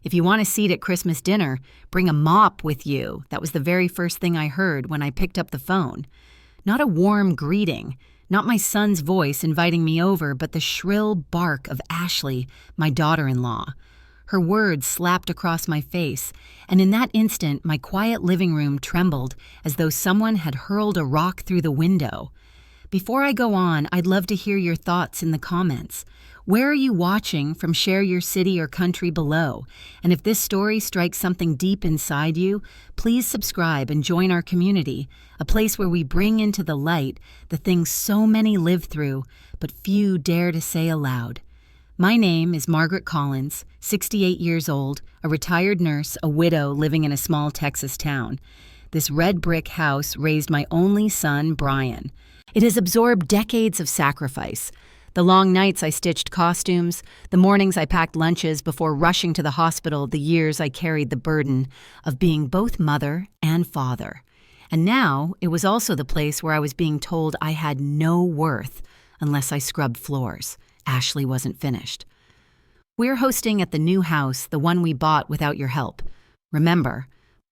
If you want a seat at Christmas dinner, bring a mop with you. That was the very first thing I heard when I picked up the phone. Not a warm greeting, not my son's voice inviting me over, but the shrill bark of Ashley, my daughter-in-law. Her words slapped across my face, and in that instant my quiet living room trembled as though someone had hurled a rock through the window. Before I go on, I'd love to hear your thoughts in the comments. Where are you watching from? Share your city or country below. And if this story strikes something deep inside you, please subscribe and join our community, a place where we bring into the light the things so many live through, but few dare to say aloud. My name is Margaret Collins, 68 years old, a retired nurse, a widow living in a small Texas town. This red brick house raised my only son, Brian. It has absorbed decades of sacrifice. The long nights I stitched costumes, the mornings I packed lunches before rushing to the hospital, the years I carried the burden of being both mother and father. And now it was also the place where I was being told I had no worth unless I scrubbed floors. Ashley wasn't finished. We're hosting at the new house, the one we bought without your help. Remember,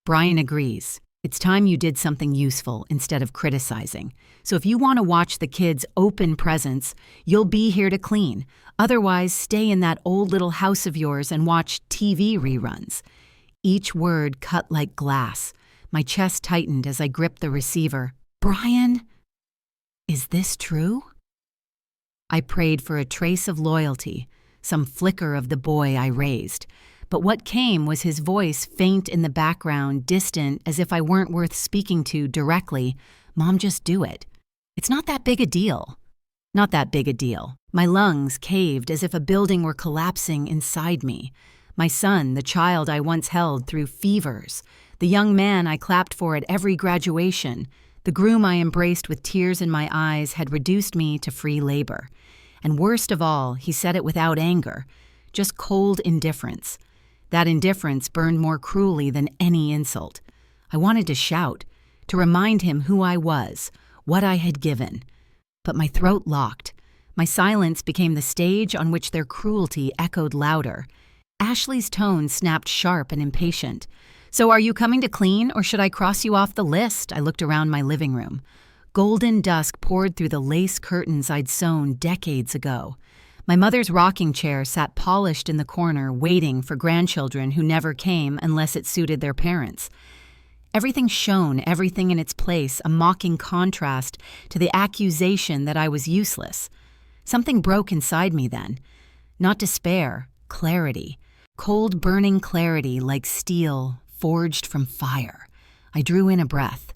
Brian agrees. It's time you did something useful instead of criticizing. So if you want to watch the kids open presents, you'll be here to clean. Otherwise, stay in that old little house of yours and watch TV reruns. Each word cut like glass. My chest tightened as I gripped the receiver. Brian, is this true? I prayed for a trace of loyalty, some flicker of the boy I raised. But what came was his voice, faint in the background, distant, as if I weren't worth speaking to directly. Mom, just do it. It's not that big a deal. Not that big a deal. My lungs caved as if a building were collapsing inside me. My son, the child I once held through fevers, the young man I clapped for at every graduation, the groom I embraced with tears in my eyes had reduced me to free labor. And worst of all, he said it without anger, just cold indifference. That indifference burned more cruelly than any insult. I wanted to shout, to remind him who I was, what I had given. But my throat locked. My silence became the stage on which their cruelty echoed louder. Ashley's tone snapped sharp and impatient. So are you coming to clean, or should I cross you off the list? I looked around my living room. Golden dusk poured through the lace curtains I'd sewn decades ago. My mother's rocking chair sat polished in the corner, waiting for grandchildren who never came unless it suited their parents. Everything shone, everything in its place, a mocking contrast to the accusation that I was useless. Something broke inside me then. Not despair, clarity. Cold, burning clarity like steel forged from fire. I drew in a breath.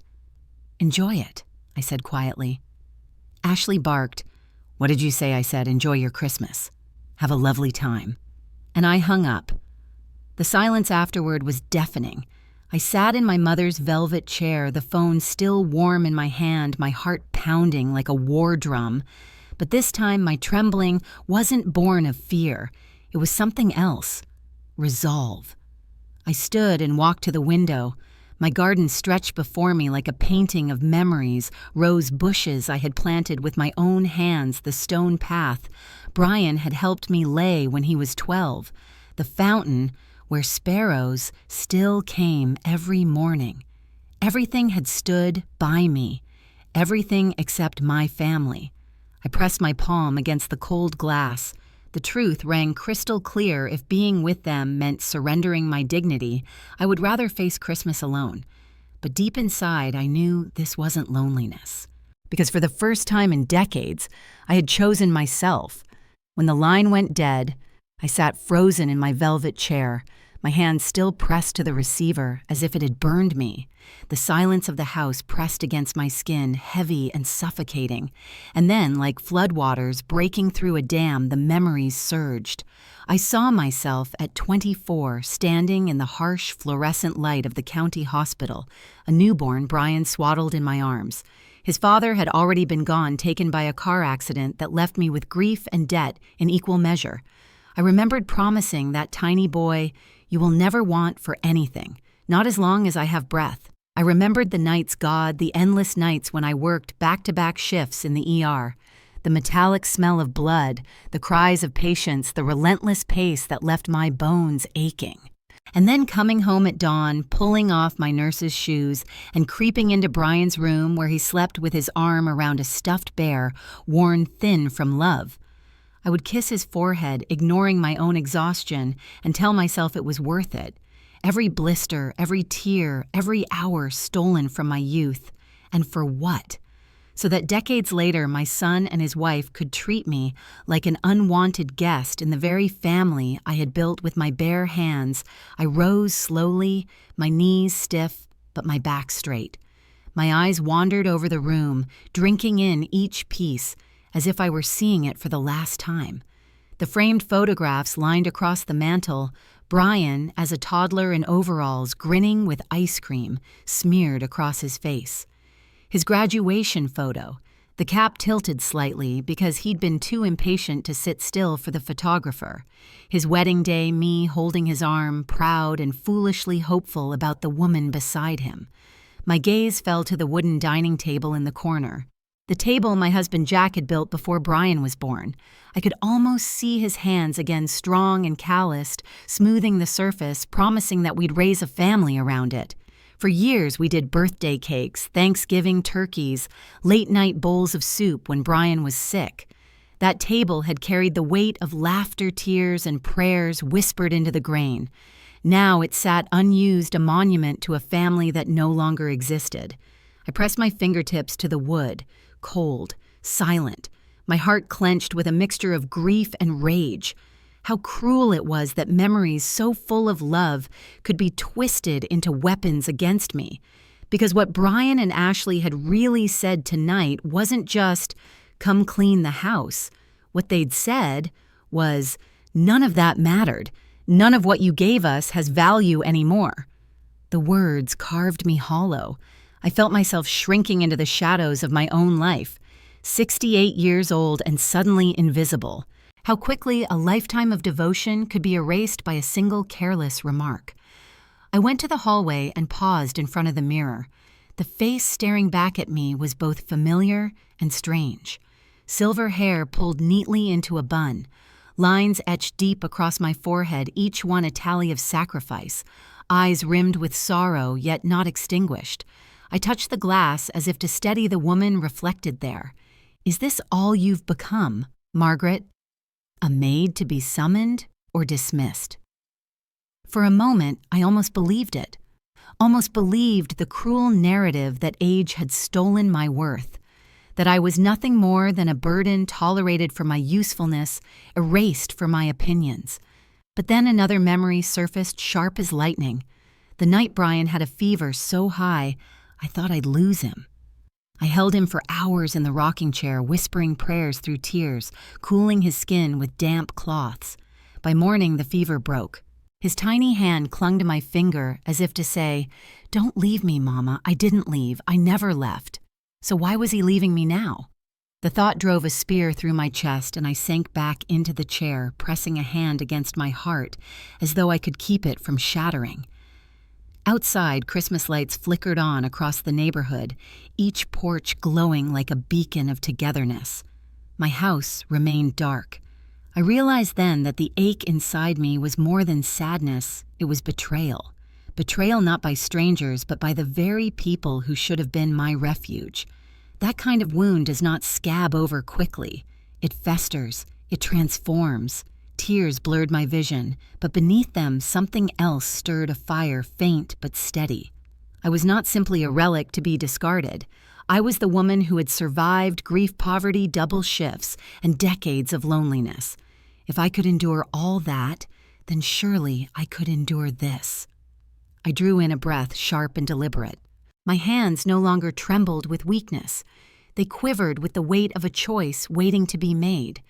Enjoy it, I said quietly. Ashley barked. What did you say? I said. Enjoy your Christmas. Have a lovely time. And I hung up. The silence afterward was deafening. I sat in my mother's velvet chair, the phone still warm in my hand, my heart pounding like a war drum. But this time my trembling wasn't born of fear. It was something else. Resolve. I stood and walked to the window. My garden stretched before me like a painting of memories, rose bushes I had planted with my own hands, the stone path Brian had helped me lay when he was 12, the fountain where sparrows still came every morning. Everything had stood by me, everything except my family. I pressed my palm against the cold glass. The truth rang crystal clear. If being with them meant surrendering my dignity, I would rather face Christmas alone. But deep inside, I knew this wasn't loneliness. Because for the first time in decades, I had chosen myself. When the line went dead, I sat frozen in my velvet chair, my hand still pressed to the receiver as if it had burned me. The silence of the house pressed against my skin, heavy and suffocating. And then, like floodwaters breaking through a dam, the memories surged. I saw myself at 24, standing in the harsh fluorescent light of the county hospital, a newborn Brian swaddled in my arms. His father had already been gone, taken by a car accident that left me with grief and debt in equal measure. I remembered promising that tiny boy, "You will never want for anything, not as long as I have breath." I remembered the nights, God, the endless nights when I worked back-to-back shifts in the ER, the metallic smell of blood, the cries of patients, the relentless pace that left my bones aching. And then coming home at dawn, pulling off my nurse's shoes, and creeping into Brian's room where he slept with his arm around a stuffed bear worn thin from love. I would kiss his forehead, ignoring my own exhaustion, and tell myself it was worth it. Every blister, every tear, every hour stolen from my youth. And for what? So that decades later my son and his wife could treat me like an unwanted guest in the very family I had built with my bare hands. I rose slowly, my knees stiff, but my back straight. My eyes wandered over the room, drinking in each piece, as if I were seeing it for the last time. The framed photographs lined across the mantel, Brian, as a toddler in overalls, grinning with ice cream smeared across his face. His graduation photo, the cap tilted slightly because he'd been too impatient to sit still for the photographer. His wedding day, me holding his arm, proud and foolishly hopeful about the woman beside him. My gaze fell to the wooden dining table in the corner. The table my husband Jack had built before Brian was born. I could almost see his hands again, strong and calloused, smoothing the surface, promising that we'd raise a family around it. For years, we did birthday cakes, Thanksgiving turkeys, late-night bowls of soup when Brian was sick. That table had carried the weight of laughter, tears, and prayers whispered into the grain. Now it sat unused, a monument to a family that no longer existed. I pressed my fingertips to the wood, cold, silent, my heart clenched with a mixture of grief and rage. How cruel it was that memories so full of love could be twisted into weapons against me. Because what Brian and Ashley had really said tonight wasn't just, "Come clean the house." What they'd said was, "None of that mattered. None of what you gave us has value anymore." The words carved me hollow. I felt myself shrinking into the shadows of my own life. 68 years old and suddenly invisible. How quickly a lifetime of devotion could be erased by a single careless remark. I went to the hallway and paused in front of the mirror. The face staring back at me was both familiar and strange. Silver hair pulled neatly into a bun. Lines etched deep across my forehead, each one a tally of sacrifice. Eyes rimmed with sorrow, yet not extinguished. I touched the glass as if to steady the woman reflected there. "Is this all you've become, Margaret? A maid to be summoned or dismissed?" For a moment, I almost believed it. Almost believed the cruel narrative that age had stolen my worth. That I was nothing more than a burden tolerated for my usefulness, erased for my opinions. But then another memory surfaced sharp as lightning. The night Brian had a fever so high, I thought I'd lose him. I held him for hours in the rocking chair, whispering prayers through tears, cooling his skin with damp cloths. By morning, the fever broke. His tiny hand clung to my finger as if to say, "Don't leave me, Mama. I didn't leave. I never left." So why was he leaving me now? The thought drove a spear through my chest, and I sank back into the chair, pressing a hand against my heart, as though I could keep it from shattering. Outside, Christmas lights flickered on across the neighborhood, each porch glowing like a beacon of togetherness. My house remained dark. I realized then that the ache inside me was more than sadness, it was betrayal. Betrayal not by strangers, but by the very people who should have been my refuge. That kind of wound does not scab over quickly. It festers, it transforms. Tears blurred my vision, but beneath them something else stirred a fire faint but steady. I was not simply a relic to be discarded. I was the woman who had survived grief, poverty, double shifts, and decades of loneliness. If I could endure all that, then surely I could endure this. I drew in a breath, sharp and deliberate. My hands no longer trembled with weakness. They quivered with the weight of a choice waiting to be made.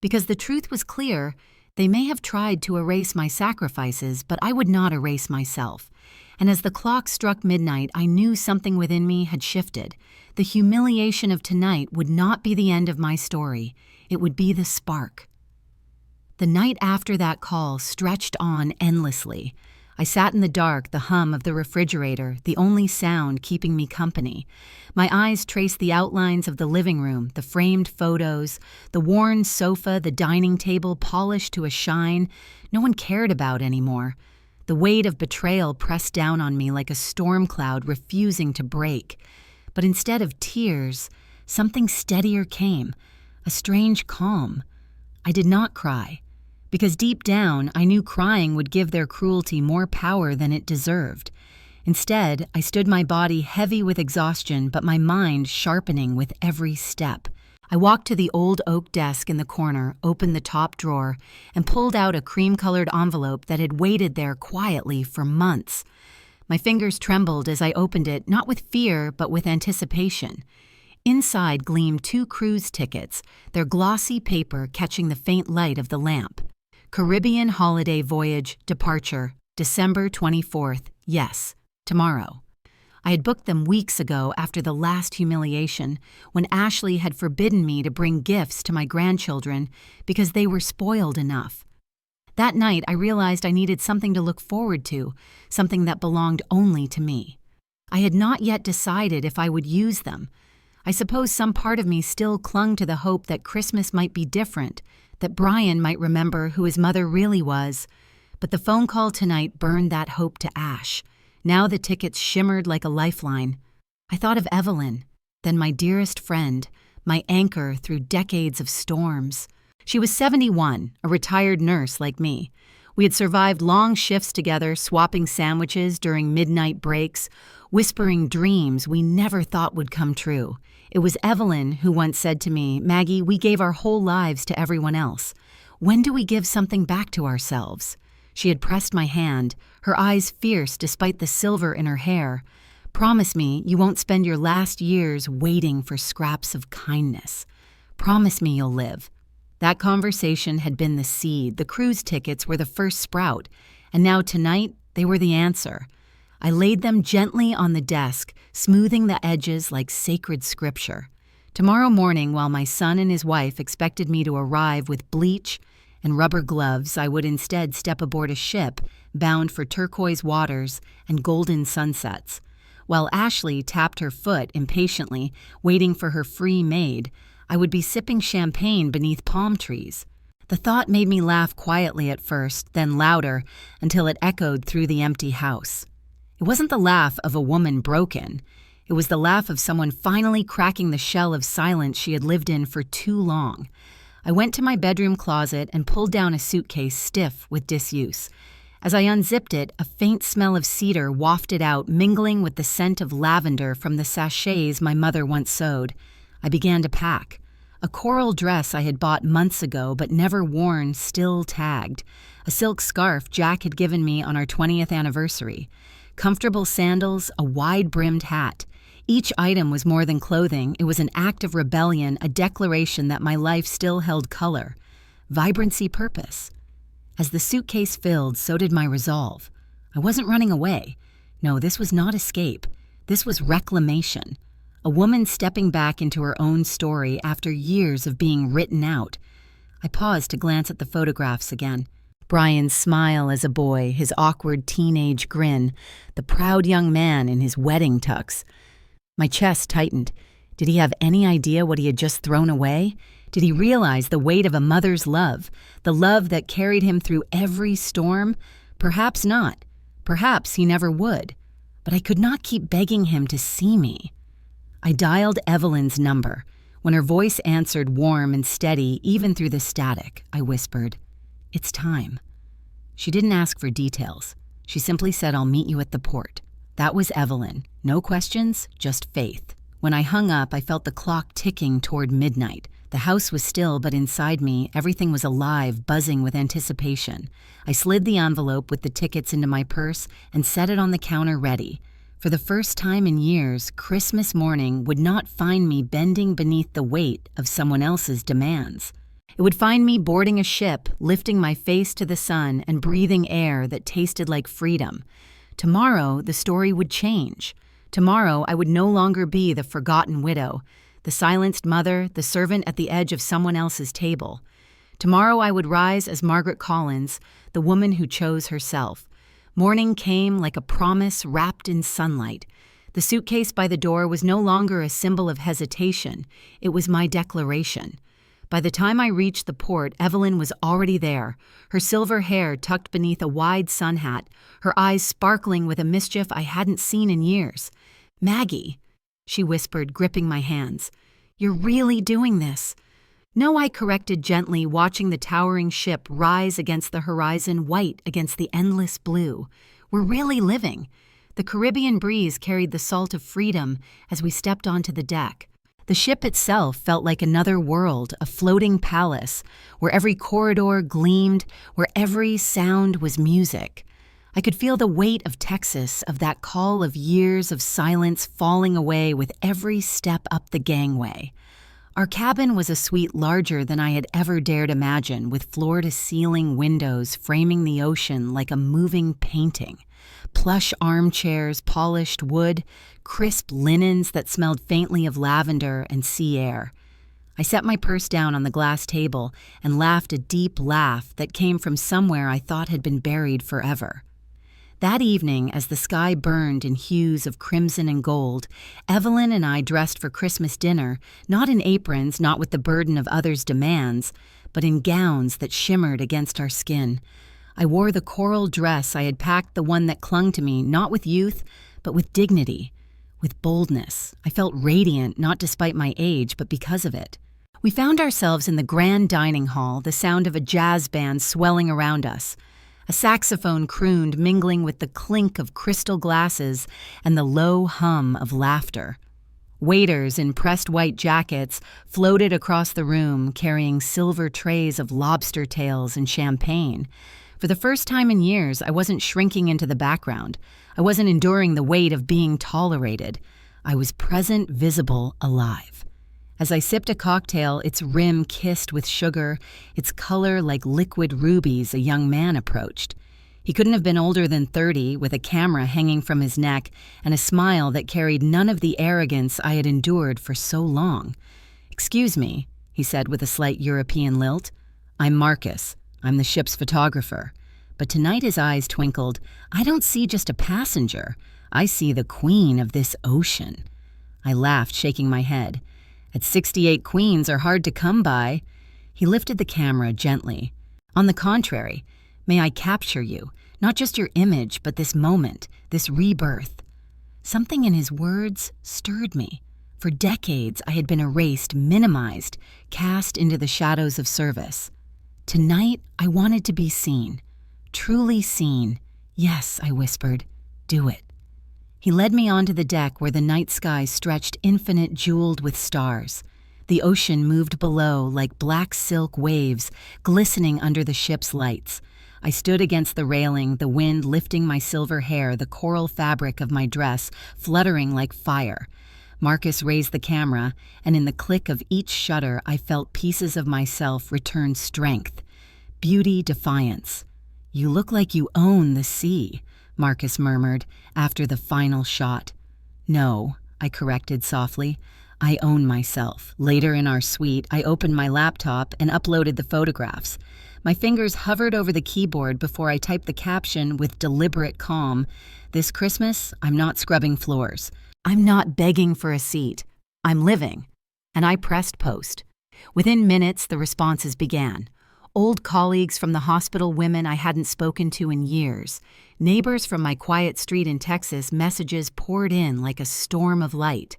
Because the truth was clear, they may have tried to erase my sacrifices, but I would not erase myself. And as the clock struck midnight, I knew something within me had shifted. The humiliation of tonight would not be the end of my story. It would be the spark. The night after that call stretched on endlessly. I sat in the dark, the hum of the refrigerator, the only sound keeping me company. My eyes traced the outlines of the living room, the framed photos, the worn sofa, the dining table polished to a shine no one cared about anymore. The weight of betrayal pressed down on me like a storm cloud refusing to break. But instead of tears, something steadier came, a strange calm. I did not cry, because deep down I knew crying would give their cruelty more power than it deserved. Instead, I stood my body heavy with exhaustion, but my mind sharpening with every step. I walked to the old oak desk in the corner, opened the top drawer, and pulled out a cream-colored envelope that had waited there quietly for months. My fingers trembled as I opened it, not with fear, but with anticipation. Inside gleamed 2 cruise tickets, their glossy paper catching the faint light of the lamp. Caribbean holiday voyage, departure, December 24th. Yes, tomorrow. I had booked them weeks ago after the last humiliation, when Ashley had forbidden me to bring gifts to my grandchildren because they were spoiled enough. That night, I realized I needed something to look forward to, something that belonged only to me. I had not yet decided if I would use them. I suppose some part of me still clung to the hope that Christmas might be different, that Brian might remember who his mother really was. But the phone call tonight burned that hope to ash. Now the tickets shimmered like a lifeline. I thought of Evelyn, then my dearest friend, my anchor through decades of storms. She was 71, a retired nurse like me. We had survived long shifts together, swapping sandwiches during midnight breaks, whispering dreams we never thought would come true. It was Evelyn who once said to me, "Maggie, we gave our whole lives to everyone else. When do we give something back to ourselves?" She had pressed my hand, her eyes fierce despite the silver in her hair. "Promise me you won't spend your last years waiting for scraps of kindness. Promise me you'll live." That conversation had been the seed. The cruise tickets were the first sprout, and now tonight they were the answer. I laid them gently on the desk, smoothing the edges like sacred scripture. Tomorrow morning, while my son and his wife expected me to arrive with bleach and rubber gloves, I would instead step aboard a ship bound for turquoise waters and golden sunsets. While Ashley tapped her foot impatiently, waiting for her free maid, I would be sipping champagne beneath palm trees. The thought made me laugh quietly at first, then louder, until it echoed through the empty house. It wasn't the laugh of a woman broken. It was the laugh of someone finally cracking the shell of silence she had lived in for too long. I went to my bedroom closet and pulled down a suitcase stiff with disuse. As I unzipped it, a faint smell of cedar wafted out, mingling with the scent of lavender from the sachets my mother once sewed. I began to pack. A coral dress I had bought months ago but never worn still tagged. A silk scarf Jack had given me on our 20th anniversary. Comfortable sandals, a wide-brimmed hat. Each item was more than clothing. It was an act of rebellion, a declaration that my life still held color. Vibrancy, purpose. As the suitcase filled, so did my resolve. I wasn't running away. No, this was not escape. This was reclamation. A woman stepping back into her own story after years of being written out. I paused to glance at the photographs again. Brian's smile as a boy, his awkward teenage grin, the proud young man in his wedding tux. My chest tightened. Did he have any idea what he had just thrown away? Did he realize the weight of a mother's love, the love that carried him through every storm? Perhaps not. Perhaps he never would. But I could not keep begging him to see me. I dialed Evelyn's number. When her voice answered warm and steady, even through the static, I whispered, "It's time." She didn't ask for details. She simply said, "I'll meet you at the port." That was Evelyn. No questions, just faith. When I hung up, I felt the clock ticking toward midnight. The house was still, but inside me, everything was alive, buzzing with anticipation. I slid the envelope with the tickets into my purse and set it on the counter ready. For the first time in years, Christmas morning would not find me bending beneath the weight of someone else's demands. It would find me boarding a ship, lifting my face to the sun and breathing air that tasted like freedom. Tomorrow, the story would change. Tomorrow, I would no longer be the forgotten widow, the silenced mother, the servant at the edge of someone else's table. Tomorrow, I would rise as Margaret Collins, the woman who chose herself. Morning came like a promise wrapped in sunlight. The suitcase by the door was no longer a symbol of hesitation. It was my declaration. By the time I reached the port, Evelyn was already there, her silver hair tucked beneath a wide sun hat, her eyes sparkling with a mischief I hadn't seen in years. "Maggie," she whispered, gripping my hands, "you're really doing this." "No," I corrected gently, watching the towering ship rise against the horizon, white against the endless blue. "We're really living." The Caribbean breeze carried the salt of freedom as we stepped onto the deck. The ship itself felt like another world, a floating palace, where every corridor gleamed, where every sound was music. I could feel the weight of Texas, of that call of years of silence falling away with every step up the gangway. Our cabin was a suite larger than I had ever dared imagine, with floor-to-ceiling windows framing the ocean like a moving painting. Plush armchairs, polished wood, crisp linens that smelled faintly of lavender and sea air. I set my purse down on the glass table and laughed a deep laugh that came from somewhere I thought had been buried forever. That evening, as the sky burned in hues of crimson and gold, Evelyn and I dressed for Christmas dinner, not in aprons, not with the burden of others' demands, but in gowns that shimmered against our skin. I wore the coral dress I had packed, the one that clung to me, not with youth, but with dignity, with boldness. I felt radiant, not despite my age, but because of it. We found ourselves in the grand dining hall, the sound of a jazz band swelling around us. A saxophone crooned, mingling with the clink of crystal glasses and the low hum of laughter. Waiters in pressed white jackets floated across the room, carrying silver trays of lobster tails and champagne. For the first time in years, I wasn't shrinking into the background. I wasn't enduring the weight of being tolerated. I was present, visible, alive. As I sipped a cocktail, its rim kissed with sugar, its color like liquid rubies, a young man approached. He couldn't have been older than 30, with a camera hanging from his neck and a smile that carried none of the arrogance I had endured for so long. "Excuse me," he said with a slight European lilt. "I'm Marcus. I'm the ship's photographer." But tonight his eyes twinkled. "I don't see just a passenger. I see the queen of this ocean." I laughed, shaking my head. "At 68 queens are hard to come by." He lifted the camera gently. "On the contrary, may I capture you, not just your image, but this moment, this rebirth." Something in his words stirred me. For decades I had been erased, minimized, cast into the shadows of service. Tonight I wanted to be seen, truly seen. "Yes," I whispered, "do it." He led me onto the deck where the night sky stretched infinite, jeweled with stars. The ocean moved below like black silk waves, glistening under the ship's lights. I stood against the railing, the wind lifting my silver hair, the coral fabric of my dress fluttering like fire. Marcus raised the camera, and in the click of each shutter I felt pieces of myself return strength, beauty, defiance. "You look like you own the sea," Marcus murmured after the final shot. "No," I corrected softly. "I own myself." Later in our suite, I opened my laptop and uploaded the photographs. My fingers hovered over the keyboard before I typed the caption with deliberate calm. "This Christmas, I'm not scrubbing floors. I'm not begging for a seat. I'm living." And I pressed post. Within minutes, the responses began. Old colleagues from the hospital, women I hadn't spoken to in years. Neighbors from my quiet street in Texas, messages poured in like a storm of light.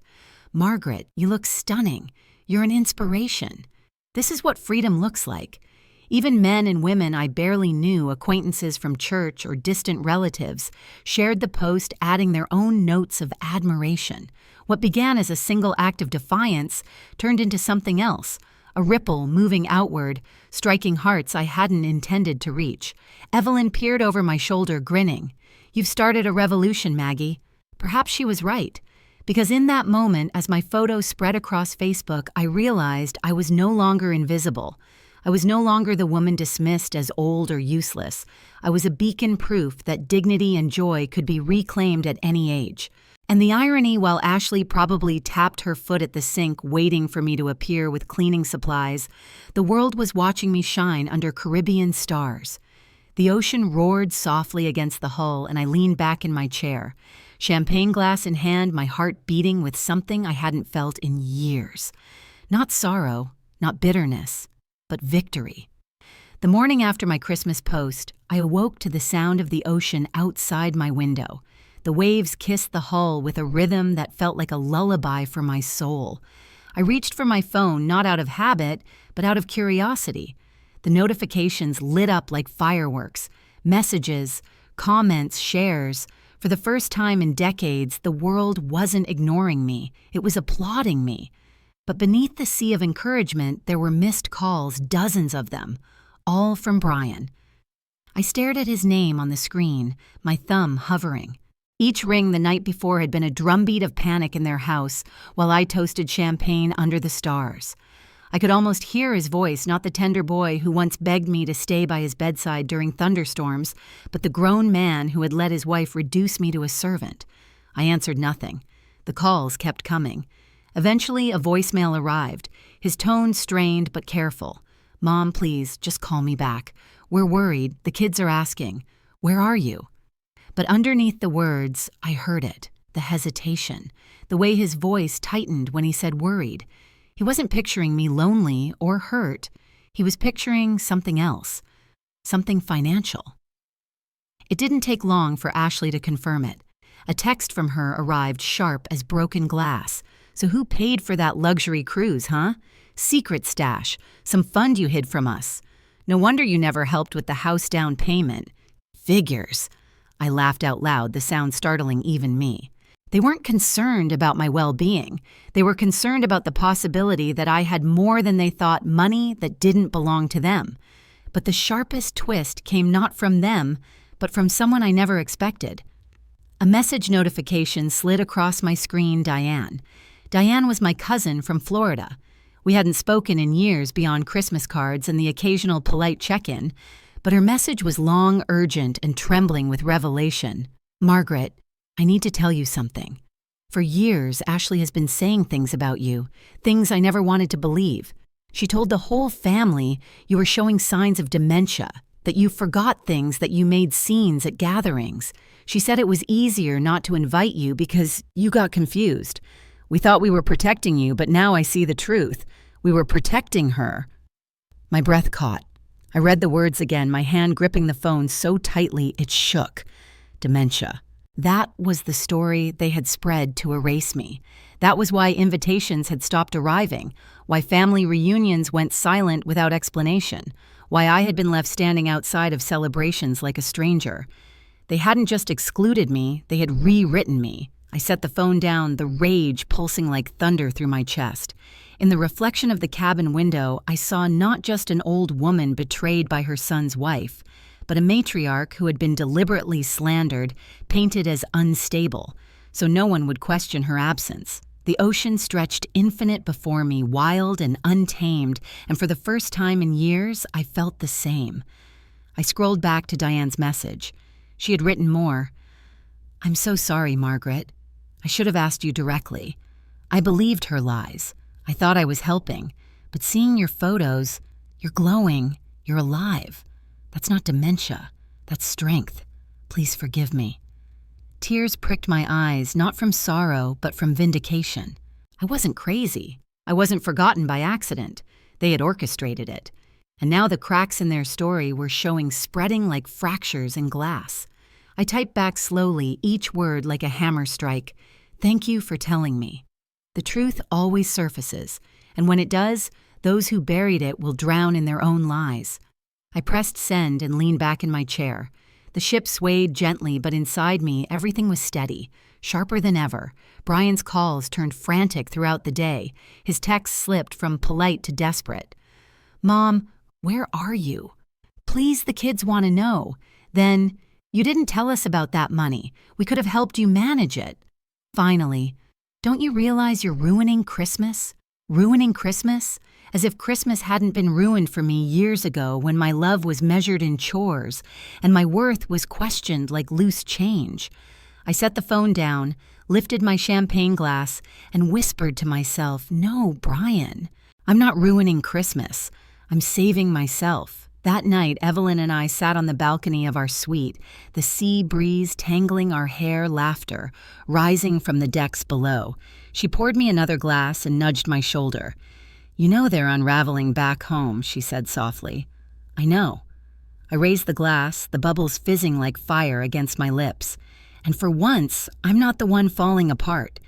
"Margaret, you look stunning. You're an inspiration." This is what freedom looks like. Even men and women I barely knew, acquaintances from church or distant relatives, shared the post, adding their own notes of admiration. What began as a single act of defiance turned into something else. A ripple moving outward, striking hearts I hadn't intended to reach. Evelyn peered over my shoulder, grinning. "You've started a revolution, Maggie." Perhaps she was right, because in that moment, as my photo spread across Facebook, I realized I was no longer invisible. I was no longer the woman dismissed as old or useless. I was a beacon proof that dignity and joy could be reclaimed at any age. And the irony, while Ashley probably tapped her foot at the sink waiting for me to appear with cleaning supplies, the world was watching me shine under Caribbean stars. The ocean roared softly against the hull, and I leaned back in my chair, champagne glass in hand, my heart beating with something I hadn't felt in years. Not sorrow, not bitterness, but victory. The morning after my Christmas post, I awoke to the sound of the ocean outside my window. The waves kissed the hull with a rhythm that felt like a lullaby for my soul. I reached for my phone not out of habit, but out of curiosity. The notifications lit up like fireworks. Messages, comments, shares. For the first time in decades, the world wasn't ignoring me. It was applauding me. But beneath the sea of encouragement, there were missed calls, dozens of them, all from Brian. I stared at his name on the screen, my thumb hovering. Each ring the night before had been a drumbeat of panic in their house, while I toasted champagne under the stars. I could almost hear his voice, not the tender boy who once begged me to stay by his bedside during thunderstorms, but the grown man who had let his wife reduce me to a servant. I answered nothing. The calls kept coming. Eventually, a voicemail arrived, his tone strained but careful. "Mom, please, just call me back. We're worried. The kids are asking. Where are you?" But underneath the words, I heard it, the hesitation, the way his voice tightened when he said worried. He wasn't picturing me lonely or hurt. He was picturing something else, something financial. It didn't take long for Ashley to confirm it. A text from her arrived sharp as broken glass. "So who paid for that luxury cruise, huh? Secret stash, some fund you hid from us. No wonder you never helped with the house down payment. Figures." I laughed out loud, the sound startling even me. They weren't concerned about my well-being. They were concerned about the possibility that I had more than they thought, money that didn't belong to them. But the sharpest twist came not from them, but from someone I never expected. A message notification slid across my screen, Diane. Diane was my cousin from Florida. We hadn't spoken in years beyond Christmas cards and the occasional polite check-in, but her message was long, urgent, and trembling with revelation. "Margaret, I need to tell you something. For years, Ashley has been saying things about you, things I never wanted to believe. She told the whole family you were showing signs of dementia, that you forgot things, that you made scenes at gatherings. She said it was easier not to invite you because you got confused. We thought we were protecting you, but now I see the truth. We were protecting her." My breath caught. I read the words again, my hand gripping the phone so tightly it shook. Dementia. That was the story they had spread to erase me. That was why invitations had stopped arriving, why family reunions went silent without explanation, why I had been left standing outside of celebrations like a stranger. They hadn't just excluded me, they had rewritten me. I set the phone down, the rage pulsing like thunder through my chest. In the reflection of the cabin window, I saw not just an old woman betrayed by her son's wife, but a matriarch who had been deliberately slandered, painted as unstable, so no one would question her absence. The ocean stretched infinite before me, wild and untamed, and for the first time in years, I felt the same. I scrolled back to Diane's message. She had written more. "I'm so sorry, Margaret. I should have asked you directly. I believed her lies. I thought I was helping, but seeing your photos, you're glowing, you're alive. That's not dementia, that's strength. Please forgive me." Tears pricked my eyes, not from sorrow, but from vindication. I wasn't crazy. I wasn't forgotten by accident. They had orchestrated it. And now the cracks in their story were showing, spreading like fractures in glass. I typed back slowly, each word like a hammer strike. "Thank you for telling me." The truth always surfaces, and when it does, those who buried it will drown in their own lies. I pressed send and leaned back in my chair. The ship swayed gently, but inside me, everything was steady, sharper than ever. Brian's calls turned frantic throughout the day. His texts slipped from polite to desperate. "Mom, where are you? Please, the kids want to know. Then, you didn't tell us about that money. We could have helped you manage it. Finally, don't you realize you're ruining Christmas? Ruining Christmas? As if Christmas hadn't been ruined for me years ago when my love was measured in chores and my worth was questioned like loose change." I set the phone down, lifted my champagne glass, and whispered to myself, "No, Brian, I'm not ruining Christmas. I'm saving myself." That night, Evelyn and I sat on the balcony of our suite, the sea breeze tangling our hair, laughter rising from the decks below. She poured me another glass and nudged my shoulder. "You know they're unraveling back home," she said softly. "I know." I raised the glass, the bubbles fizzing like fire against my lips. And for once, I'm not the one falling apart.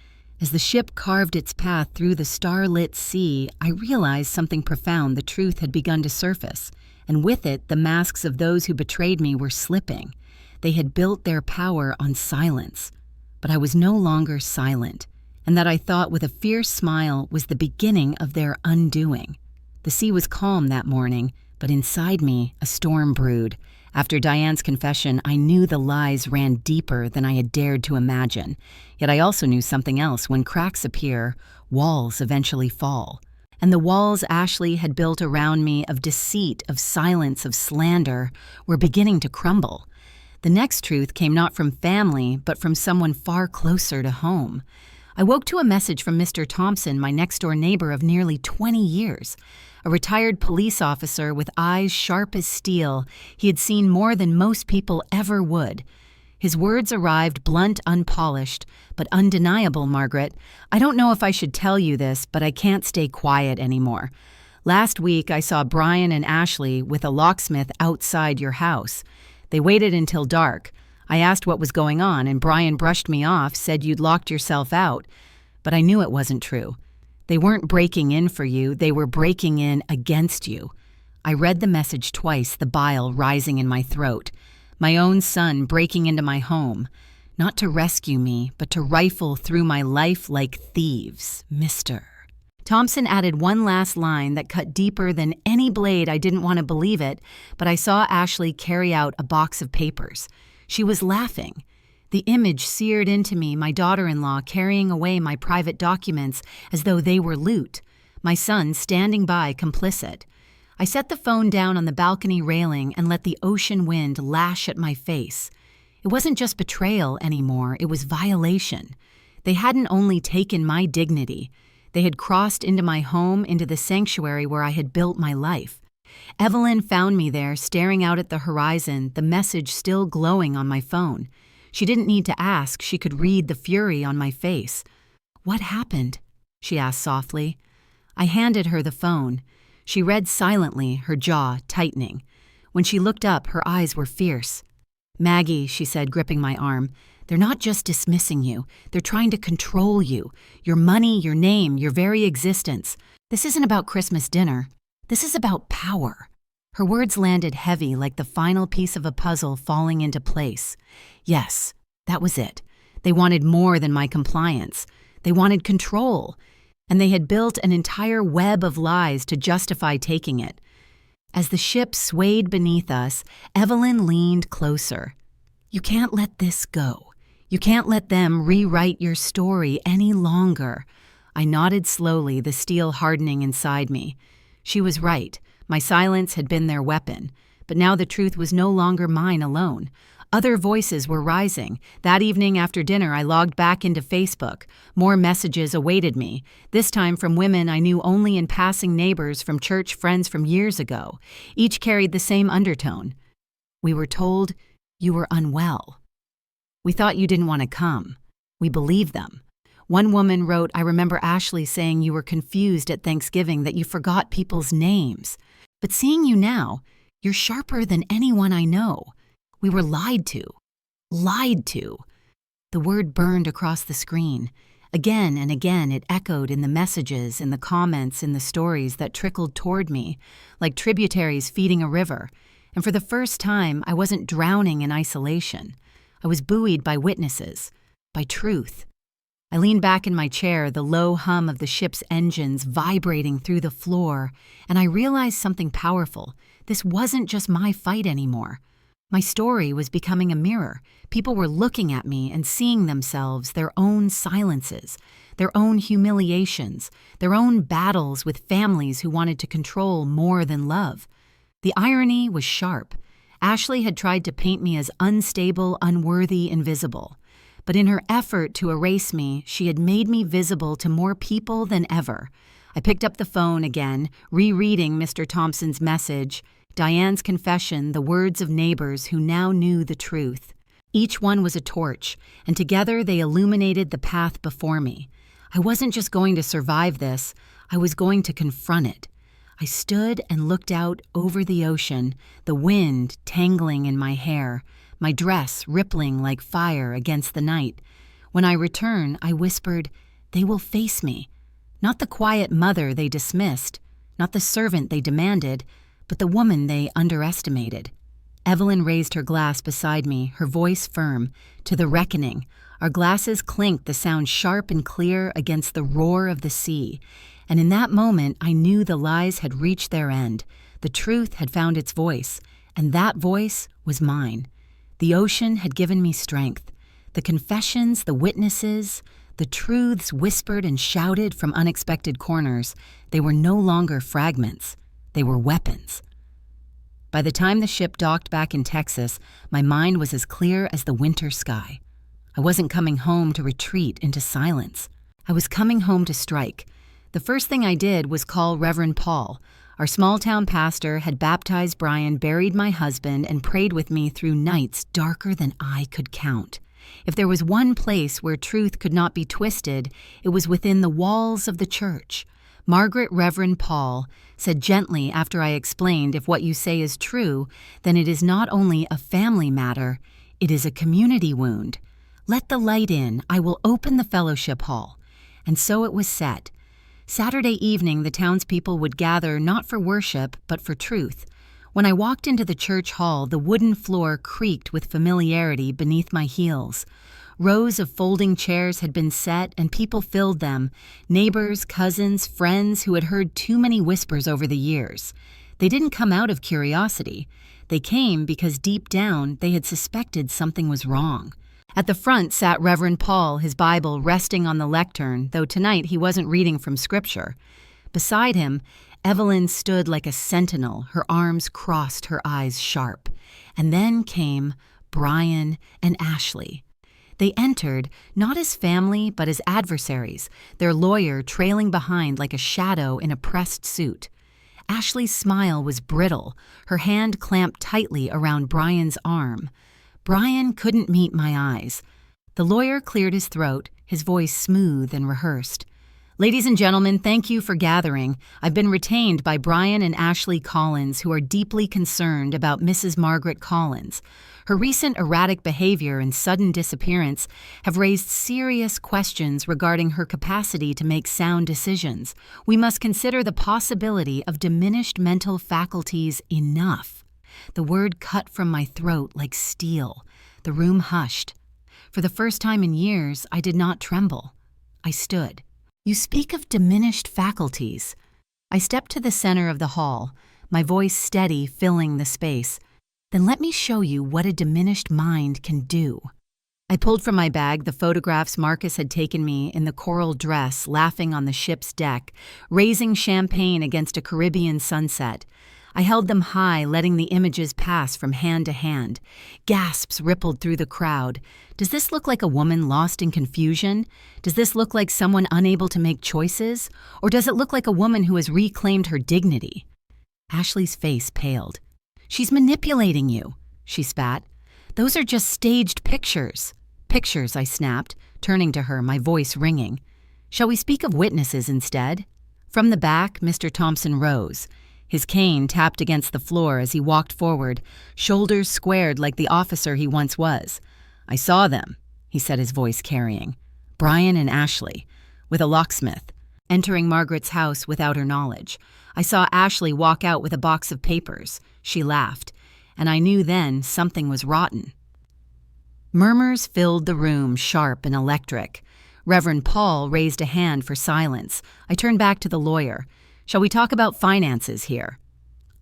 As the ship carved its path through the star-lit sea, I realized something profound. The truth had begun to surface, and with it, the masks of those who betrayed me were slipping. They had built their power on silence. But I was no longer silent, and that I thought with a fierce smile was the beginning of their undoing. The sea was calm that morning, but inside me, a storm brewed. After Diane's confession, I knew the lies ran deeper than I had dared to imagine. Yet I also knew something else. When cracks appear, walls eventually fall. And the walls Ashley had built around me of deceit, of silence, of slander, were beginning to crumble. The next truth came not from family, but from someone far closer to home. I woke to a message from Mr. Thompson, my next-door neighbor of nearly 20 years. A retired police officer with eyes sharp as steel, he had seen more than most people ever would. His words arrived blunt, unpolished, but undeniable, Margaret. I don't know if I should tell you this, but I can't stay quiet anymore. Last week, I saw Brian and Ashley with a locksmith outside your house. They waited until dark. I asked what was going on, and Brian brushed me off, said you'd locked yourself out. But I knew it wasn't true. They weren't breaking in for you, they were breaking in against you. I read the message twice, the bile rising in my throat. My own son breaking into my home. Not to rescue me, but to rifle through my life like thieves, Mr. Thompson added one last line that cut deeper than any blade. I didn't want to believe it, but I saw Ashley carry out a box of papers. She was laughing. The image seared into me, my daughter-in-law carrying away my private documents as though they were loot, my son standing by complicit. I set the phone down on the balcony railing and let the ocean wind lash at my face. It wasn't just betrayal anymore, it was violation. They hadn't only taken my dignity, they had crossed into my home, into the sanctuary where I had built my life. Evelyn found me there, staring out at the horizon, the message still glowing on my phone. She didn't need to ask, she could read the fury on my face. "What happened?" she asked softly. I handed her the phone. She read silently, her jaw tightening. When she looked up, her eyes were fierce. "Maggie," she said, gripping my arm, "they're not just dismissing you. They're trying to control you. Your money, your name, your very existence. This isn't about Christmas dinner. This is about power." Her words landed heavy like the final piece of a puzzle falling into place. Yes, that was it. They wanted more than my compliance. They wanted control. And they had built an entire web of lies to justify taking it. As the ship swayed beneath us, Evelyn leaned closer. "You can't let this go. You can't let them rewrite your story any longer." I nodded slowly, the steel hardening inside me. She was right. My silence had been their weapon, but now the truth was no longer mine alone. Other voices were rising. That evening after dinner, I logged back into Facebook. More messages awaited me, this time from women I knew only in passing, neighbors from church, friends from years ago. Each carried the same undertone. "We were told you were unwell. We thought you didn't want to come." We believed them. One woman wrote, "I remember Ashley saying you were confused at Thanksgiving, that you forgot people's names. But seeing you now, you're sharper than anyone I know. We were lied to. Lied to." The word burned across the screen. Again and again it echoed in the messages, in the comments, in the stories that trickled toward me, like tributaries feeding a river. And for the first time, I wasn't drowning in isolation. I was buoyed by witnesses, by truth. I leaned back in my chair, the low hum of the ship's engines vibrating through the floor, and I realized something powerful. This wasn't just my fight anymore. My story was becoming a mirror. People were looking at me and seeing themselves, their own silences, their own humiliations, their own battles with families who wanted to control more than love. The irony was sharp. Ashley had tried to paint me as unstable, unworthy, invisible. But in her effort to erase me, she had made me visible to more people than ever. I picked up the phone again, rereading Mr. Thompson's message, Diane's confession, the words of neighbors who now knew the truth. Each one was a torch, and together they illuminated the path before me. I wasn't just going to survive this, I was going to confront it. I stood and looked out over the ocean, the wind tangling in my hair, my dress rippling like fire against the night. When I returned, I whispered, "They will face me." Not the quiet mother they dismissed, not the servant they demanded, but the woman they underestimated. Evelyn raised her glass beside me, her voice firm. To the reckoning. Our glasses clinked, the sound sharp and clear against the roar of the sea. And in that moment, I knew the lies had reached their end. The truth had found its voice, and that voice was mine. The ocean had given me strength. The confessions, the witnesses, the truths whispered and shouted from unexpected corners, they were no longer fragments. They were weapons. By the time the ship docked back in Texas, my mind was as clear as the winter sky. I wasn't coming home to retreat into silence. I was coming home to strike. The first thing I did was call Reverend Paul. Our small-town pastor had baptized Brian, buried my husband, and prayed with me through nights darker than I could count. If there was one place where truth could not be twisted, it was within the walls of the church. Margaret Reverend Paul said gently after I explained, if what you say is true, then it is not only a family matter, it is a community wound. Let the light in, I will open the fellowship hall. And so it was set. Saturday evening, the townspeople would gather not for worship, but for truth. When I walked into the church hall, the wooden floor creaked with familiarity beneath my heels. Rows of folding chairs had been set, and people filled them, neighbors, cousins, friends who had heard too many whispers over the years. They didn't come out of curiosity. They came because deep down they had suspected something was wrong. At the front sat Reverend Paul, his Bible resting on the lectern, though tonight he wasn't reading from Scripture. Beside him, Evelyn stood like a sentinel, her arms crossed, her eyes sharp. And then came Brian and Ashley. They entered, not as family, but as adversaries, their lawyer trailing behind like a shadow in a pressed suit. Ashley's smile was brittle, her hand clamped tightly around Brian's arm. Brian couldn't meet my eyes. The lawyer cleared his throat, his voice smooth and rehearsed. "Ladies and gentlemen, thank you for gathering. I've been retained by Brian and Ashley Collins, who are deeply concerned about Mrs. Margaret Collins. Her recent erratic behavior and sudden disappearance have raised serious questions regarding her capacity to make sound decisions. We must consider the possibility of diminished mental faculties enough." The word cut from my throat like steel. The room hushed. For the first time in years, I did not tremble. I stood. "You speak of diminished faculties." I stepped to the center of the hall, my voice steady, filling the space. "Then let me show you what a diminished mind can do." I pulled from my bag the photographs Marcus had taken me in the coral dress, laughing on the ship's deck, raising champagne against a Caribbean sunset. I held them high, letting the images pass from hand to hand. Gasps rippled through the crowd. Does this look like a woman lost in confusion? Does this look like someone unable to make choices? Or does it look like a woman who has reclaimed her dignity? Ashley's face paled. "She's manipulating you," she spat. "Those are just staged pictures." "Pictures," I snapped, turning to her, my voice ringing. "Shall we speak of witnesses instead?" From the back, Mr. Thompson rose. His cane tapped against the floor as he walked forward, shoulders squared like the officer he once was. "I saw them," he said, his voice carrying. "Brian and Ashley, with a locksmith, entering Margaret's house without her knowledge. I saw Ashley walk out with a box of papers." She laughed, and I knew then something was rotten. Murmurs filled the room, sharp and electric. Reverend Paul raised a hand for silence. I turned back to the lawyer. "Shall we talk about finances here?"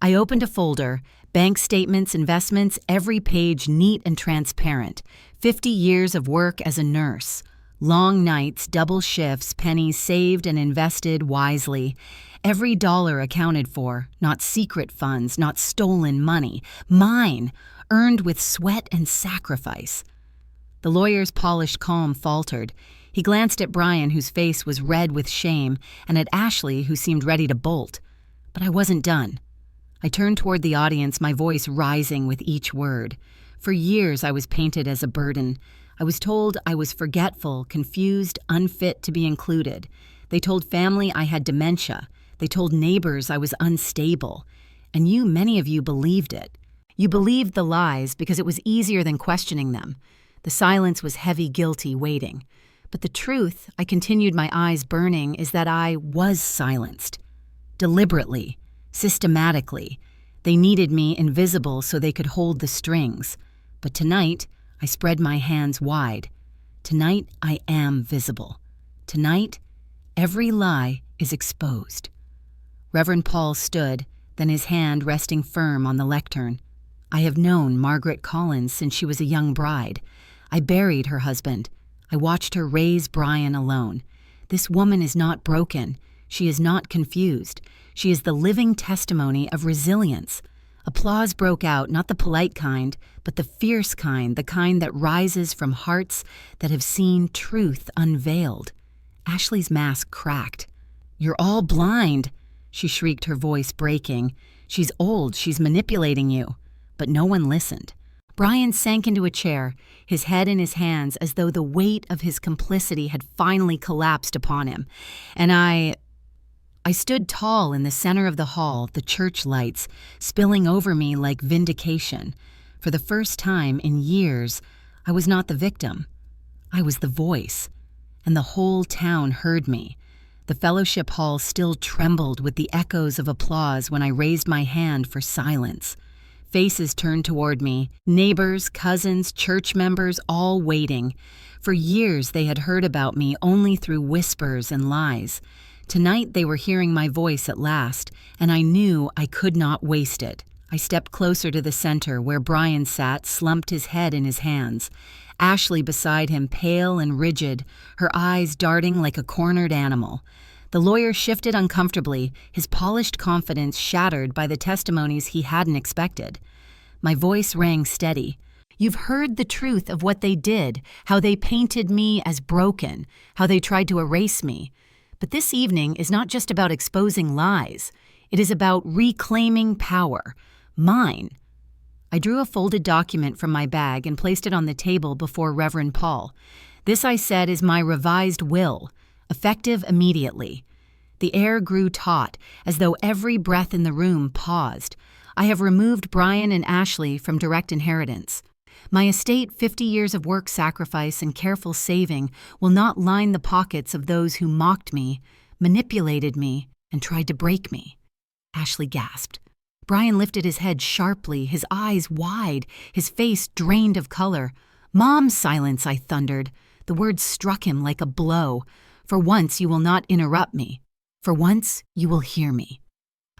I opened a folder, bank statements, investments, every page neat and transparent. 50 years of work as a nurse. Long nights, double shifts, pennies saved and invested wisely. Every dollar accounted for, not secret funds, not stolen money. Mine, earned with sweat and sacrifice. The lawyer's polished calm faltered. He glanced at Brian, whose face was red with shame, and at Ashley, who seemed ready to bolt. But I wasn't done. I turned toward the audience, my voice rising with each word. For years I was painted as a burden. I was told I was forgetful, confused, unfit to be included. They told family I had dementia. They told neighbors I was unstable. And many of you believed it. You believed the lies because it was easier than questioning them. The silence was heavy, guilty waiting. But the truth, I continued, my eyes burning, is that I was silenced. Deliberately, systematically. They needed me invisible so they could hold the strings. But tonight, I spread my hands wide. Tonight, I am visible. Tonight, every lie is exposed. Reverend Paul stood, then his hand resting firm on the lectern. I have known Margaret Collins since she was a young bride. I buried her husband. I watched her raise Brian alone. This woman is not broken. She is not confused. She is the living testimony of resilience. Applause broke out, not the polite kind, but the fierce kind, the kind that rises from hearts that have seen truth unveiled. Ashley's mask cracked. "You're all blind," she shrieked, her voice breaking. "She's old. She's manipulating you." But no one listened. Brian sank into a chair, his head in his hands as though the weight of his complicity had finally collapsed upon him. And I stood tall in the center of the hall, the church lights spilling over me like vindication. For the first time in years, I was not the victim. I was the voice. And the whole town heard me. The fellowship hall still trembled with the echoes of applause when I raised my hand for silence. Faces turned toward me, neighbors, cousins, church members, all waiting. For years they had heard about me only through whispers and lies. Tonight they were hearing my voice at last, and I knew I could not waste it. I stepped closer to the center where Brian sat, slumped his head in his hands. Ashley beside him, pale and rigid, her eyes darting like a cornered animal. The lawyer shifted uncomfortably, his polished confidence shattered by the testimonies he hadn't expected. My voice rang steady. "You've heard the truth of what they did, how they painted me as broken, how they tried to erase me. But this evening is not just about exposing lies. It is about reclaiming power. Mine." I drew a folded document from my bag and placed it on the table before Reverend Paul. "This," I said, "is my revised will. Effective immediately." The air grew taut, as though every breath in the room paused. I have removed Brian and Ashley from direct inheritance. My estate, 50 years of work, sacrifice, and careful saving, will not line the pockets of those who mocked me, manipulated me, and tried to break me. Ashley gasped. Brian lifted his head sharply, his eyes wide, his face drained of color. "Mom, silence," I thundered. The words struck him like a blow. "For once, you will not interrupt me. For once, you will hear me."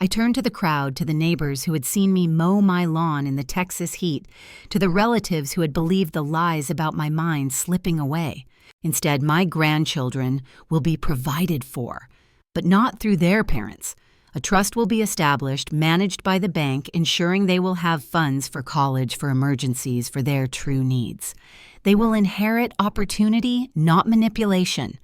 I turned to the crowd, to the neighbors who had seen me mow my lawn in the Texas heat, to the relatives who had believed the lies about my mind slipping away. Instead, my grandchildren will be provided for, but not through their parents. A trust will be established, managed by the bank, ensuring they will have funds for college, for emergencies, for their true needs. They will inherit opportunity, not manipulation.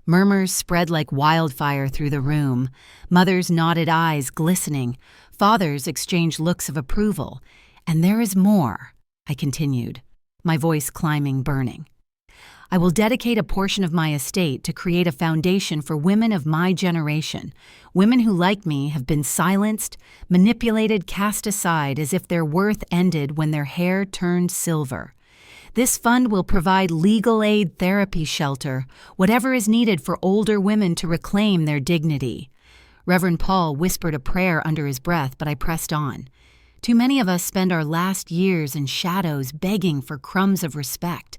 Murmurs spread like wildfire through the room. Mothers' knotted eyes glistening. Fathers exchanged looks of approval. "And there is more," I continued, my voice climbing, burning. "I will dedicate a portion of my estate to create a foundation for women of my generation, women who, like me, have been silenced, manipulated, cast aside as if their worth ended when their hair turned silver. This fund will provide legal aid, therapy, shelter, whatever is needed for older women to reclaim their dignity." Reverend Paul whispered a prayer under his breath, but I pressed on. Too many of us spend our last years in shadows begging for crumbs of respect.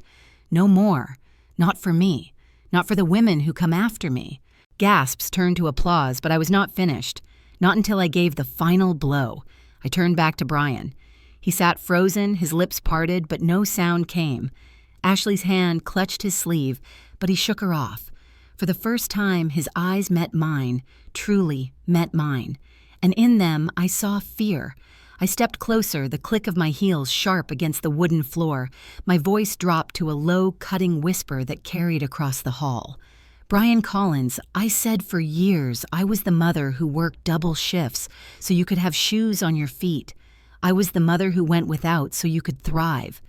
No more. Not for me. Not for the women who come after me. Gasps turned to applause, but I was not finished. Not until I gave the final blow. I turned back to Brian. He sat frozen, his lips parted, but no sound came. Ashley's hand clutched his sleeve, but he shook her off. For the first time, his eyes met mine, truly met mine. And in them, I saw fear. I stepped closer, the click of my heels sharp against the wooden floor. My voice dropped to a low, cutting whisper that carried across the hall. "Brian Collins, I said for years I was the mother who worked double shifts so you could have shoes on your feet. I was the mother who went without so you could thrive.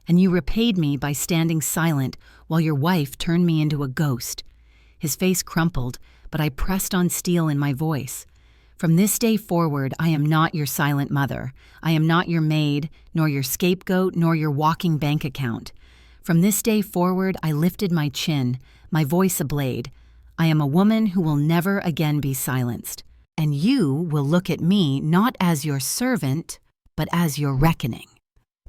And you repaid me by standing silent while your wife turned me into a ghost." His face crumpled, but I pressed on steel in my voice. From this day forward, I am not your silent mother. I am not your maid, nor your scapegoat, nor your walking bank account. From this day forward, I lifted my chin, my voice a blade. I am a woman who will never again be silenced. And you will look at me not as your servant, but as your reckoning.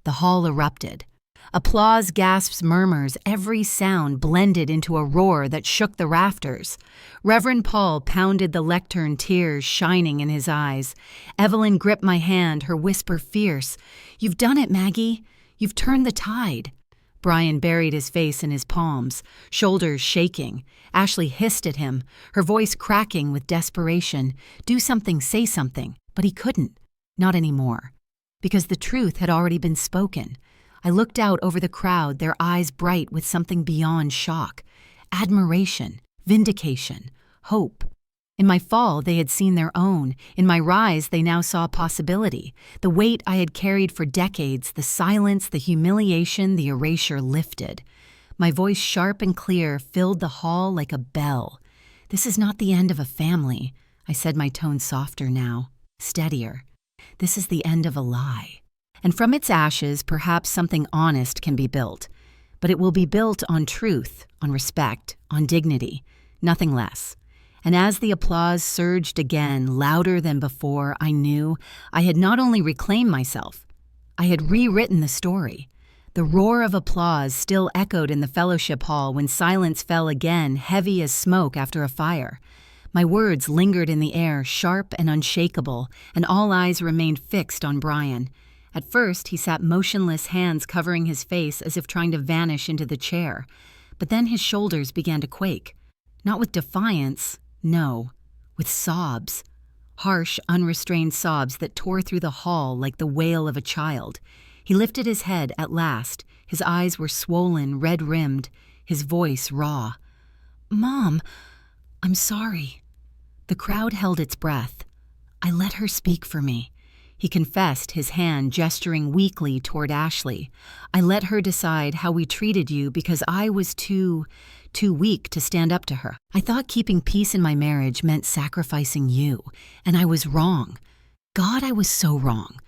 The hall erupted. Applause, gasps, murmurs, every sound blended into a roar that shook the rafters. Reverend Paul pounded the lectern, tears shining in his eyes. Evelyn gripped my hand, her whisper fierce. "You've done it, Maggie. You've turned the tide." Brian buried his face in his palms, shoulders shaking. Ashley hissed at him, her voice cracking with desperation. Do something, say something. But he couldn't. Not anymore. Because the truth had already been spoken. I looked out over the crowd, their eyes bright with something beyond shock. Admiration, vindication, hope. In my fall, they had seen their own. In my rise, they now saw possibility. The weight I had carried for decades, the silence, the humiliation, the erasure lifted. My voice, sharp and clear, filled the hall like a bell. This is not the end of a family. I said, my tone softer now, steadier. This is the end of a lie. And from its ashes, perhaps something honest can be built. But it will be built on truth, on respect, on dignity, nothing less. And as the applause surged again, louder than before, I knew I had not only reclaimed myself, I had rewritten the story. The roar of applause still echoed in the fellowship hall when silence fell again, heavy as smoke after a fire. My words lingered in the air, sharp and unshakable, and all eyes remained fixed on Brian. At first, he sat motionless, hands covering his face as if trying to vanish into the chair. But then his shoulders began to quake. Not with defiance, no, with sobs. Harsh, unrestrained sobs that tore through the hall like the wail of a child. He lifted his head at last. His eyes were swollen, red-rimmed, his voice raw. "Mom, I'm sorry." The crowd held its breath. I let her speak for me. He confessed, his hand gesturing weakly toward Ashley. I let her decide how we treated you because I was too weak to stand up to her. I thought keeping peace in my marriage meant sacrificing you, and I was wrong. God, I was so wrong.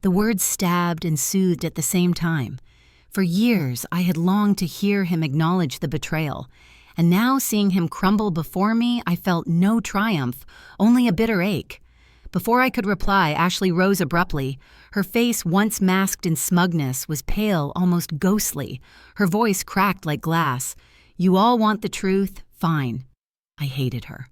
The words stabbed and soothed at the same time. For years, I had longed to hear him acknowledge the betrayal, and now seeing him crumble before me, I felt no triumph, only a bitter ache. Before I could reply, Ashley rose abruptly. Her face, once masked in smugness, was pale, almost ghostly. Her voice cracked like glass. "You all want the truth? Fine." I hated her.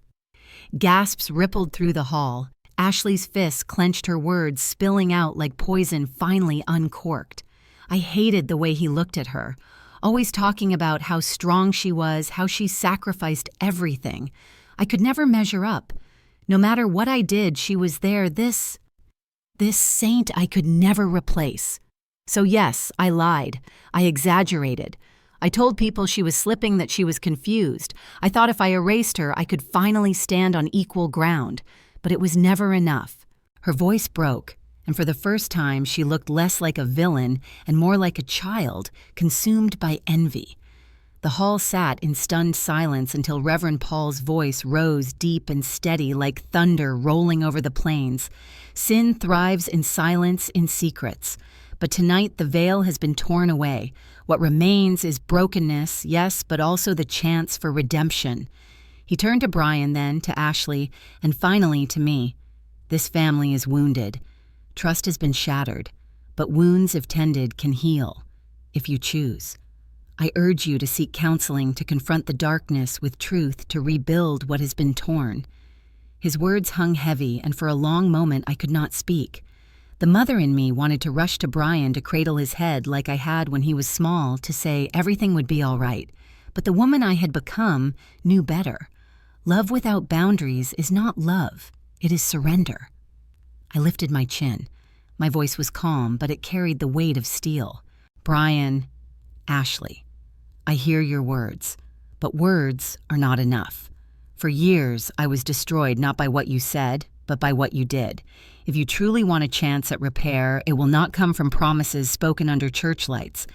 Gasps rippled through the hall. Ashley's fists clenched her words, spilling out like poison finally uncorked. I hated the way he looked at her, always talking about how strong she was, how she sacrificed everything. I could never measure up. No matter what I did, she was there, this saint I could never replace. So yes, I lied. I exaggerated. I told people she was slipping, that she was confused. I thought if I erased her, I could finally stand on equal ground. But it was never enough. Her voice broke, and for the first time she looked less like a villain and more like a child, consumed by envy. The hall sat in stunned silence until Reverend Paul's voice rose deep and steady like thunder rolling over the plains. Sin thrives in silence, in secrets. But tonight the veil has been torn away. What remains is brokenness, yes, but also the chance for redemption. He turned to Brian, then to Ashley, and finally to me. This family is wounded. Trust has been shattered. But wounds, if tended, can heal, if you choose. I urge you to seek counseling, to confront the darkness with truth, to rebuild what has been torn. His words hung heavy, and for a long moment I could not speak. The mother in me wanted to rush to Brian to cradle his head like I had when he was small, to say everything would be all right. But the woman I had become knew better. Love without boundaries is not love. It is surrender. I lifted my chin. My voice was calm, but it carried the weight of steel. Brian, Ashley, I hear your words, but words are not enough. For years, I was destroyed not by what you said, but by what you did. If you truly want a chance at repair, it will not come from promises spoken under church lights.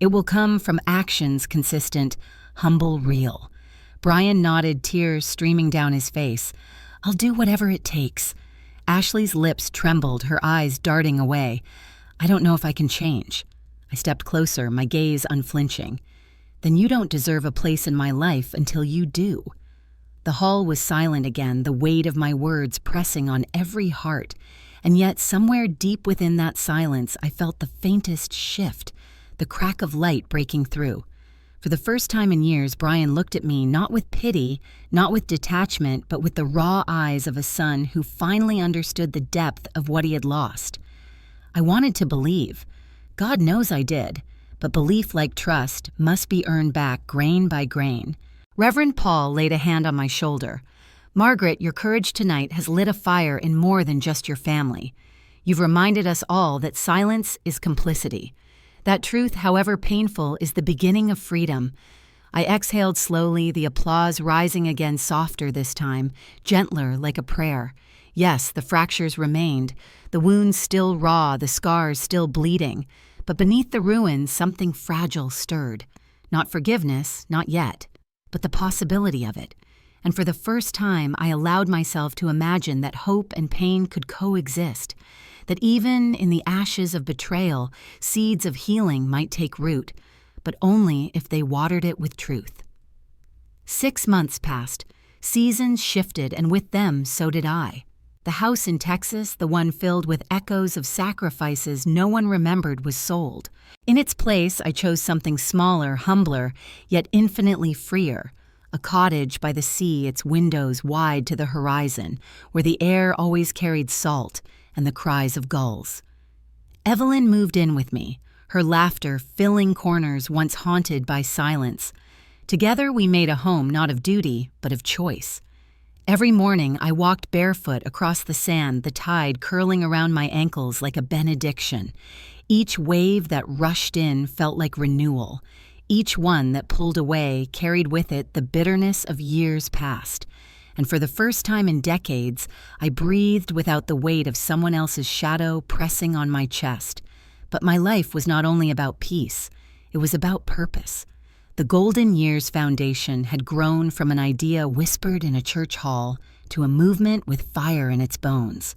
It will come from actions consistent, humble, real. Brian nodded, tears streaming down his face. "I'll do whatever it takes." Ashley's lips trembled, her eyes darting away. "I don't know if I can change." I stepped closer, my gaze unflinching. "Then you don't deserve a place in my life until you do." The hall was silent again, the weight of my words pressing on every heart. And yet, somewhere deep within that silence, I felt the faintest shift, the crack of light breaking through. For the first time in years, Brian looked at me not with pity, not with detachment, but with the raw eyes of a son who finally understood the depth of what he had lost. I wanted to believe. God knows I did. But belief, like trust, must be earned back grain by grain. Reverend Paul laid a hand on my shoulder. "Margaret, your courage tonight has lit a fire in more than just your family. You've reminded us all that silence is complicity. That truth, however painful, is the beginning of freedom." I exhaled slowly, the applause rising again, softer this time, gentler, like a prayer. Yes, the fractures remained, the wounds still raw, the scars still bleeding. But beneath the ruins, something fragile stirred. Not forgiveness, not yet, but the possibility of it. And for the first time, I allowed myself to imagine that hope and pain could coexist, that even in the ashes of betrayal, seeds of healing might take root, but only if they watered it with truth. 6 months passed. Seasons shifted, and with them, so did I. The house in Texas, the one filled with echoes of sacrifices no one remembered, was sold. In its place, I chose something smaller, humbler, yet infinitely freer. A cottage by the sea, its windows wide to the horizon, where the air always carried salt and the cries of gulls. Evelyn moved in with me, her laughter filling corners once haunted by silence. Together we made a home not of duty, but of choice. Every morning I walked barefoot across the sand, the tide curling around my ankles like a benediction. Each wave that rushed in felt like renewal. Each one that pulled away carried with it the bitterness of years past. And for the first time in decades, I breathed without the weight of someone else's shadow pressing on my chest. But my life was not only about peace, it was about purpose. The Golden Years Foundation had grown from an idea whispered in a church hall to a movement with fire in its bones.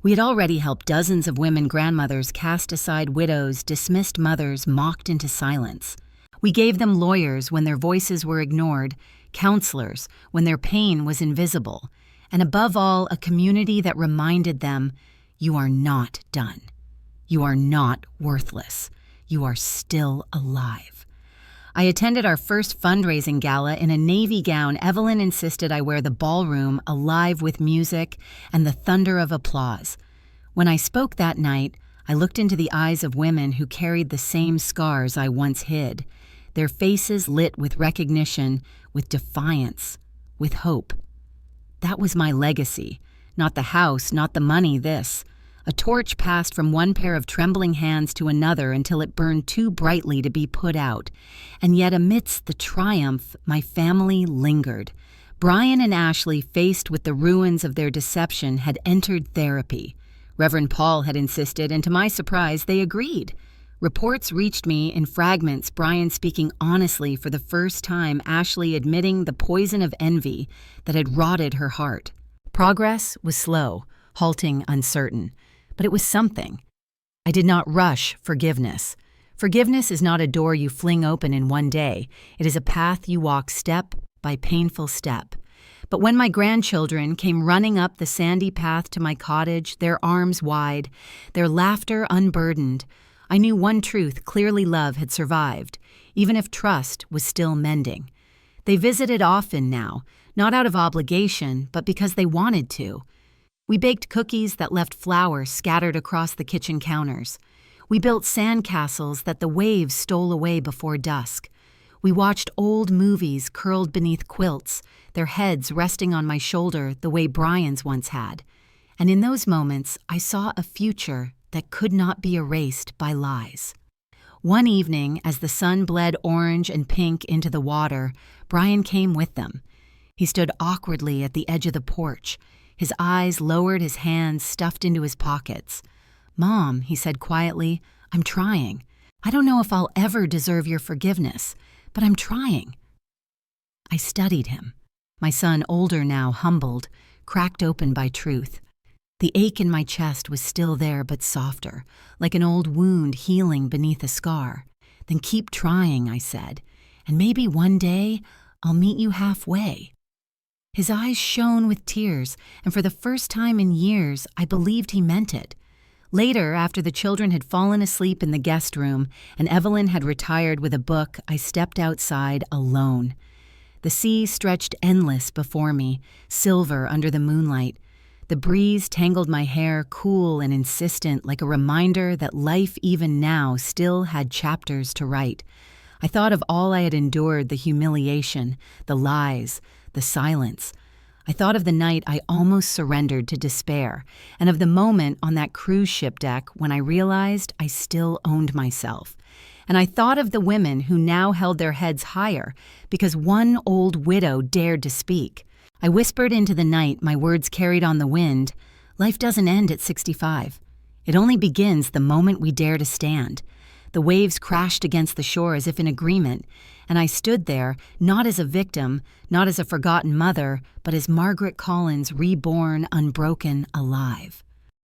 We had already helped dozens of women grandmothers cast aside widows, dismissed mothers, mocked into silence. We gave them lawyers when their voices were ignored, counselors when their pain was invisible, and above all, a community that reminded them, "You are not done. You are not worthless. You are still alive." I attended our first fundraising gala in a navy gown. Evelyn insisted I wear the ballroom alive with music and the thunder of applause. When I spoke that night, I looked into the eyes of women who carried the same scars I once hid, their faces lit with recognition, with defiance, with hope. That was my legacy. Not the house, not the money, this. A torch passed from one pair of trembling hands to another until it burned too brightly to be put out. And yet amidst the triumph, my family lingered. Brian and Ashley, faced with the ruins of their deception, had entered therapy. Reverend Paul had insisted, and to my surprise, they agreed. Reports reached me in fragments, Brian speaking honestly for the first time, Ashley admitting the poison of envy that had rotted her heart. Progress was slow, halting, uncertain. But it was something. I did not rush forgiveness. Forgiveness is not a door you fling open in one day. It is a path you walk step by painful step. But when my grandchildren came running up the sandy path to my cottage, their arms wide, their laughter unburdened, I knew one truth: clearly love had survived, even if trust was still mending. They visited often now, not out of obligation, but because they wanted to. We baked cookies that left flour scattered across the kitchen counters. We built sandcastles that the waves stole away before dusk. We watched old movies curled beneath quilts, their heads resting on my shoulder the way Brian's once had. And in those moments, I saw a future that could not be erased by lies. One evening, as the sun bled orange and pink into the water, Brian came with them. He stood awkwardly at the edge of the porch. His eyes lowered, his hands stuffed into his pockets. "Mom," he said quietly, "I'm trying. I don't know if I'll ever deserve your forgiveness, but I'm trying." I studied him. My son, older now, humbled, cracked open by truth. The ache in my chest was still there but softer, like an old wound healing beneath a scar. Then keep trying, I said, and maybe one day I'll meet you halfway. His eyes shone with tears, and for the first time in years, I believed he meant it. Later, after the children had fallen asleep in the guest room and Evelyn had retired with a book, I stepped outside alone. The sea stretched endless before me, silver under the moonlight. The breeze tangled my hair, cool and insistent, like a reminder that life even now still had chapters to write. I thought of all I had endured, the humiliation, the lies, the silence. I thought of the night I almost surrendered to despair, and of the moment on that cruise ship deck when I realized I still owned myself. And I thought of the women who now held their heads higher because one old widow dared to speak. I whispered into the night, my words carried on the wind. Life doesn't end at 65. It only begins the moment we dare to stand. The waves crashed against the shore as if in agreement, and I stood there, not as a victim, not as a forgotten mother, but as Margaret Collins, reborn, unbroken, alive.